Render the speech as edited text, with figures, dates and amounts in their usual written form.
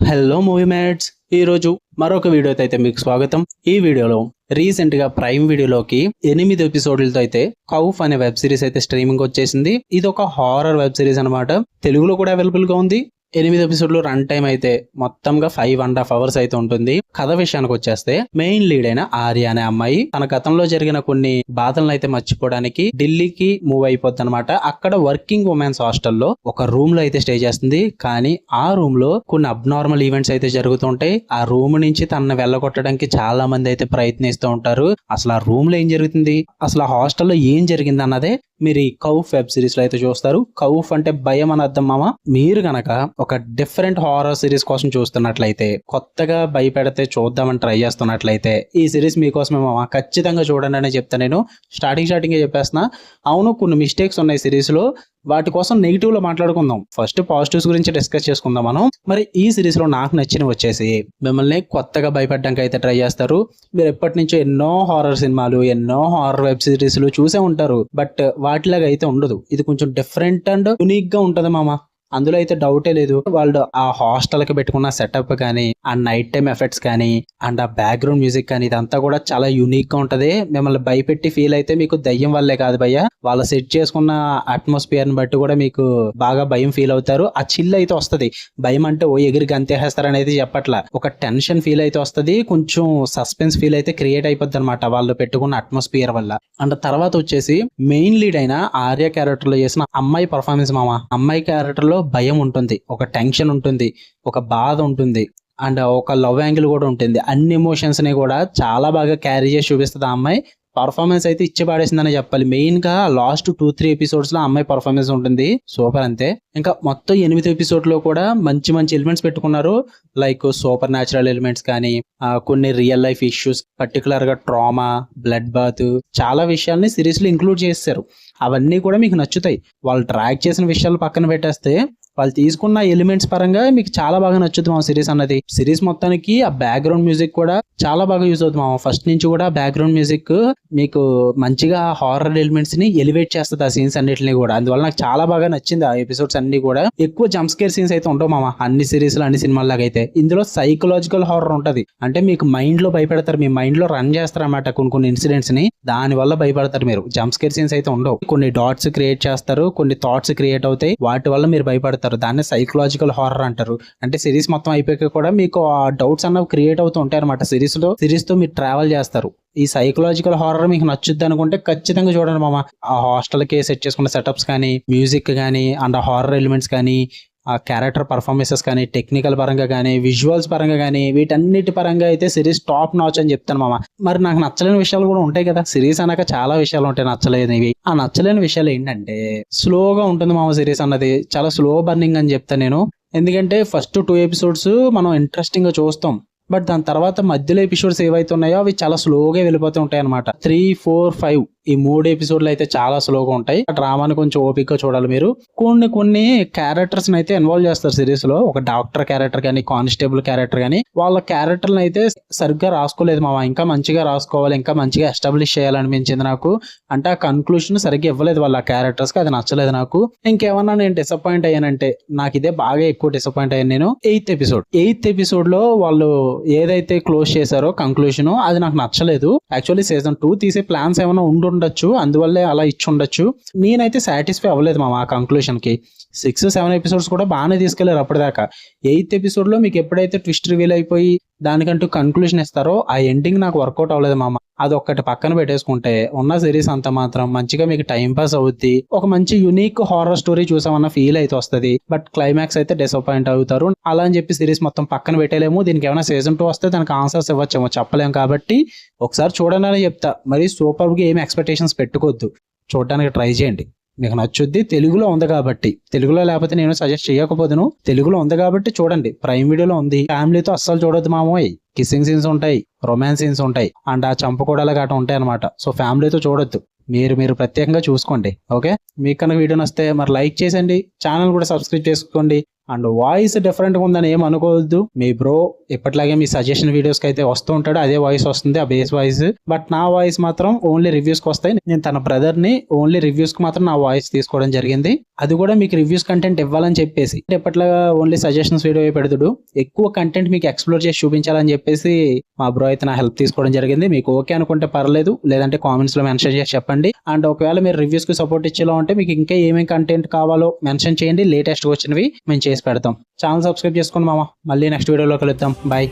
Hello movie mates, ఈరోజు మరొక వీడియోతో అయితే మీకు స్వాగతం. ఈ వీడియోలో రీసెంట్ గా ప్రైమ్ వీడియోలోకి 8 ఎపిసోడ్లతో అయితే కౌఫ్ అనే వెబ్ సిరీస్ అయితే స్ట్రీమింగ్ వచ్చేసింది. ఇది ఒక హారర్ వెబ్ సిరీస్ అనమాట. తెలుగులో కూడా అవైలబుల్ గా ఉంది. 8 ఎపిసోడ్లు రన్ టైం అయితే మొత్తంగా 5.5 hours అయితే ఉంటుంది. కథ విషయానికి వచ్చేస్తే మెయిన్ లీడ్ అయిన ఆర్య అనే అమ్మాయి తన గతంలో జరిగిన కొన్ని బాధలను అయితే మర్చిపోవడానికి ఢిల్లీకి మూవ్ అయిపోద్ది అనమాట. అక్కడ వర్కింగ్ ఉమెన్స్ హాస్టల్లో ఒక రూమ్ లో అయితే స్టే చేస్తుంది. కానీ ఆ రూమ్ లో కొన్ని అబ్నార్మల్ ఈవెంట్స్ అయితే జరుగుతుంటాయి. ఆ రూమ్ నుంచి తనని వెళ్ళగొట్టడానికి చాలా మంది అయితే ప్రయత్నిస్తూ ఉంటారు. అసలు ఆ రూమ్ లో ఏం జరుగుతుంది, అసలు ఆ హాస్టల్లో ఏం జరిగింది అన్నదే మీరు ఈ కౌఫ్ వెబ్ సిరీస్ లో అయితే చూస్తారు. కౌఫ్ అంటే భయం అని అర్థం మామ. మీరు గనక ఒక డిఫరెంట్ హారర్ సిరీస్ కోసం చూస్తున్నట్లయితే, కొత్తగా భయపెడితే చూద్దామని ట్రై చేస్తున్నట్లయితే ఈ సిరీస్ మీకోసమే మామ. ఖచ్చితంగా చూడండి అని చెప్తా. నేను స్టార్టింగ్ చెప్పేస్తున్నా. అవును, కొన్ని మిస్టేక్స్ ఉన్నాయి సిరీస్ లో, వాటి కోసం నెగిటివ్ లో మాట్లాడుకుందాం. ఫస్ట్ పాజిటివ్స్ గురించి డిస్కస్ చేసుకుందాం మనం. మరి ఈ సిరీస్ లో నాకు నచ్చినవి వచ్చేసి, మిమ్మల్ని కొత్తగా భయపెట్టడానికి అయితే ట్రై చేస్తారు. మీరు ఎప్పటి నుంచో ఎన్నో హారర్ సినిమాలు, ఎన్నో హారర్ వెబ్ సిరీస్లు చూసే ఉంటారు. బట్ వాటిలాగా అయితే ఉండదు. ఇది కొంచెం డిఫరెంట్ అండ్ యునిక్ గా ఉంటది మామ. అందులో అయితే డౌటే లేదు. వాళ్ళు ఆ హాస్టల్ కి పెట్టుకున్న సెటప్ కానీ, ఆ నైట్ టైం ఎఫెక్ట్స్ కానీ, అండ్ ఆ బ్యాక్గ్రౌండ్ మ్యూజిక్ కానీ, ఇదంతా కూడా చాలా యూనిక్ గా ఉంటది. మిమ్మల్ని భయపెట్టి ఫీల్ అయితే మీకు దయ్యం వల్లే కాదు భయ్య, వాళ్ళు సెట్ చేసుకున్న అట్మాస్ఫియర్ ని బట్టి కూడా మీకు బాగా భయం ఫీల్ అవుతారు. ఆ చిల్ అయితే వస్తది. భయం అంటే ఓ ఎగిరి గంతేస్తారు అనేది చెప్పట్లా, ఒక టెన్షన్ ఫీల్ అయితే వస్తది. కొంచెం సస్పెన్స్ ఫీల్ అయితే క్రియేట్ అయిపోద్ది అనమాట వాళ్ళు పెట్టుకున్న అట్మాస్ఫియర్ వల్ల. అండ్ తర్వాత వచ్చేసి మెయిన్ లీడ్ అయిన ఆర్య క్యారెక్టర్ లో చేసిన అమ్మాయి పర్ఫార్మెన్స్ మామ. అమ్మాయి క్యారెక్టర్ లో భయం ఉంటుంది, ఒక టెన్షన్ ఉంటుంది, ఒక బాధ ఉంటుంది, అండ్ ఒక లవ్ యాంగిల్ కూడా ఉంటుంది. అన్ని ఎమోషన్స్ ని కూడా చాలా బాగా క్యారీ చేసి చూపిస్తుంది ఆ అమ్మాయి. పర్ఫార్మెన్స్ అయితే ఇచ్చి పాడేసిందని చెప్పాలి. మెయిన్ గా లాస్ట్ 2-3 ఎపిసోడ్స్ లో అమ్మాయి పర్ఫార్మెన్స్ ఉంటుంది సూపర్ అంతే. ఇంకా మొత్తం 8 ఎపిసోడ్ లో కూడా మంచి మంచి ఎలిమెంట్స్ పెట్టుకున్నారు. లైక్ సూపర్ న్యాచురల్ ఎలిమెంట్స్ కానీ, కొన్ని రియల్ లైఫ్ ఇష్యూస్, పర్టికులర్ గా ట్రామా, బ్లడ్ బాత్, చాలా విషయాల్ని సిరీస్ లో ఇంక్లూడ్ చేశారు. అవన్నీ కూడా మీకు నచ్చుతాయి. వాళ్ళు ట్రాక్ చేసిన విషయాలు పక్కన పెట్టేస్తే, వాళ్ళు తీసుకున్న ఎలిమెంట్స్ పరంగా మీకు చాలా బాగా నచ్చుతుంది మా సిరీస్ అన్నది. సిరీస్ మొత్తానికి ఆ బ్యాక్గ్రౌండ్ మ్యూజిక్ కూడా చాలా బాగా యూజ్ అవుతుంది మా. ఫస్ట్ నుంచి కూడా బ్యాక్గ్రౌండ్ మ్యూజిక్ మీకు మంచిగా హారర్ ఎలిమెంట్స్ ని ఎలివేట్ చేస్తుంది ఆ సీన్స్ అన్నిటిని కూడా. అందువల్ల నాకు చాలా బాగా నచ్చింది ఆ ఎపిసోడ్స్ అన్ని కూడా. ఎక్కువ జంప్ స్కేర్ సీన్స్ అయితే ఉండవు మామ అన్ని సిరీస్ లో, అన్ని సినిమాల లాగా అయితే. ఇందులో సైకలాజికల్ హారర్ ఉంటది. అంటే మీకు మైండ్ లో భయపెడతారు, మీ మైండ్ లో రన్ చేస్తారు అన్నమాట కొన్ని ఇన్సిడెంట్స్ ని. దాని వల్ల భయపడతారు మీరు. జంప్ స్కేర్ సీన్స్ అయితే ఉండవు. కొన్ని డాట్స్ క్రియేట్ చేస్తారు, కొన్ని థాట్స్ క్రియేట్ అవుతాయి, వాటి వల్ల మీరు భయపడతారు. దాన్ని సైకలాజికల్ హారర్ అంటారు. అంటే సిరీస్ మొత్తం అయిపోయాక కూడా మీకు ఆ డౌట్స్ అన్నవి క్రియేట్ అవుతూ ఉంటాయి అనమాట. సిరీస్ తో మీరు ట్రావెల్ చేస్తారు. ఈ సైకలాజికల్ హారర్ మీకు నచ్చుద్ది అనుకుంటే ఖచ్చితంగా చూడండి మామ. ఆ హాస్టల్ కి సెట్ చేసుకున్న సెటప్స్ కానీ, మ్యూజిక్ కానీ, అండ్ హారర్ ఎలిమెంట్స్ కానీ, ఆ క్యారెక్టర్ పర్ఫార్మెన్సెస్ కానీ, టెక్నికల్ పరంగా కానీ, విజువల్స్ పరంగా కానీ, వీటన్నిటి పరంగా అయితే సిరీస్ టాప్ నాచ్ అని చెప్తాను మామ. మరి నాకు నచ్చలేని విషయాలు కూడా ఉంటాయి కదా. సిరీస్ అనక చాలా విషయాలు ఉంటాయి నచ్చలేనివి. ఆ నచ్చలేని విషయాలు ఏంటంటే, స్లోగా ఉంటుంది మామ సిరీస్ అన్నది. చాలా స్లో బర్నింగ్ అని చెప్తాను నేను. ఎందుకంటే ఫస్ట్ 2 ఎపిసోడ్స్ మనం ఇంట్రెస్టింగ్ గా చూస్తాం. బట్ దాని తర్వాత మధ్యలో ఎపిసోడ్స్ ఏవైతే ఉన్నాయో అవి చాలా స్లోగా వెళ్ళిపోతూ ఉంటాయి అనమాట. 3, 4, 5 ఈ 3 ఎపిసోడ్లు అయితే చాలా స్లోగా ఉంటాయి. ఆ డ్రామాని కొంచెం ఓపికగా చూడాలి మీరు. కొన్ని క్యారెక్టర్స్ అయితే ఇన్వాల్వ్ చేస్తారు సిరీస్ లో. ఒక డాక్టర్ క్యారెక్టర్ కానీ, కానిస్టేబుల్ క్యారెక్టర్ కానీ, వాళ్ళ క్యారెక్టర్ని అయితే సరిగ్గా రాసుకోలేదు మామ. ఇంకా మంచిగా రాసుకోవాలి, ఇంకా మంచిగా ఎస్టాబ్లిష్ చేయాలనిపించింది నాకు. అంటే ఆ కన్క్లూషన్ సరిగ్గా ఇవ్వలేదు వాళ్ళ క్యారెక్టర్స్ కి, అది నచ్చలేదు నాకు. ఇంకేమన్నా నేను డిసప్పాయింట్ అయ్యానంటే, నాకు ఇదే బాగా ఎక్కువ డిసప్పాయింట్ అయ్యాను నేను. 8th ఎపిసోడ్ లో వాళ్ళు ఏదైతే క్లోజ్ చేశారో కంక్లూషన్, అది నాకు నచ్చలేదు. యాక్చువల్లీ సీజన్ 2 తీసే ప్లాన్స్ ఏమైనా ఉండొచ్చు, అందువల్లే అలా ఇచ్చి ఉండొచ్చు. నేనైతే సాటిస్ఫై అవ్వలేదు మా కంక్లూషన్ కి. 6-7 ఎపిసోడ్స్ కూడా బాగానే తీసుకెళ్లారు అప్పటిదాకా. 8th ఎపిసోడ్ లో మీకు ఎప్పుడైతే ట్విస్ట్ రివీల్ అయిపోయి దానికంటూ కన్క్లూషన్ ఇస్తారో, ఆ ఎండింగ్ నాకు వర్కౌట్ అవ్వలేదు మామ. అది ఒక్కటి పక్కన పెట్టేసుకుంటే ఉన్న సిరీస్ అంతా మాత్రం మంచిగా మీకు టైం పాస్ అవుద్ది. ఒక మంచి యూనిక్ హారర్ స్టోరీ చూసామన్న ఫీల్ అయితే వస్తుంది. బట్ క్లైమాక్స్ అయితే డిసప్పాయింట్ అవుతారు. అలా అని చెప్పి సిరీస్ మొత్తం పక్కన పెట్టలేము. దీనికి ఏమైనా సీజన్ 2 వస్తే దానికి ఆన్సర్స్ ఇవ్వచ్చేమో, చెప్పలేము. కాబట్టి ఒకసారి చూడండి అని చెప్తా. మరి సూపర్ గా ఏమి ఎక్స్పెక్టేషన్స్ పెట్టుకోవద్దు, చూడడానికి ట్రై చేయండి, మీకు నచ్చుద్ది. తెలుగులో ఉంది కాబట్టి, తెలుగులో లేకపోతే నేను సజెస్ట్ చేయకపోదును. తెలుగులో ఉంది కాబట్టి చూడండి. ప్రైమ్ వీడియోలో ఉంది. ఫ్యామిలీతో అస్సలు చూడొద్దు మామోయ్. కిస్సింగ్ సీన్స్ ఉంటాయి, రొమాన్స్ సీన్స్ ఉంటాయి, అండ్ ఆ చంపకూడలు గట్ట ఉంటాయి అనమాట. సో ఫ్యామిలీతో చూడొద్దు. మీరు ప్రత్యేకంగా చూసుకోండి. ఓకే, మీకు కనుక వీడియో నచ్చితే మరి లైక్ చేసండి, ఛానల్ కూడా సబ్స్క్రైబ్ చేసుకోండి. అండ్ వాయిస్ డిఫరెంట్ గా ఉందని ఏం అనుకోవద్దు. మీ బ్రో ఎప్పటిలాగే మీ సజెషన్ వీడియోస్ కి అయితే వస్తూ ఉంటాడు, అదే వాయిస్ వస్తుంది, ఆ బేస్ వాయిస్. బట్ నా వాయిస్ మాత్రం ఓన్లీ రివ్యూస్ కి వస్తాయి. నేను తన బ్రదర్ ని ఓన్లీ రివ్యూస్ కి మాత్రం నా వాయిస్ తీసుకోవడం జరిగింది. అది కూడా మీకు రివ్యూస్ కంటెంట్ ఇవ్వాలని చెప్పేసి. ఎప్పటిలాగా ఓన్లీ సజెషన్స్ వీడియో పెడతాడు, ఎక్కువ కంటెంట్ మీకు ఎక్స్ప్లోర్ చేసి చూపించాలని చెప్పేసి మా బ్రో అయితే నా హెల్ప్ తీసుకోవడం జరిగింది. మీకు ఓకే అనుకుంటే పర్లేదు, లేదంటే కామెంట్స్ లో మెన్షన్ చేసి చెప్పండి. అండ్ ఒకవేళ మీరు రివ్యూస్ కి సపోర్ట్ ఇచ్చేలా ఉంటే మీకు ఇంకా ఏమేమి కంటెంట్ కావాలో మెన్షన్ చేయండి, లేటెస్ట్ వచ్చినవి మేము చేసి పెడతాం. ఛానల్ సబ్స్క్రైబ్ చేసుకోండి మామ. మళ్ళీ నెక్స్ట్ వీడియోలో కలుద్దాం. బాయ్.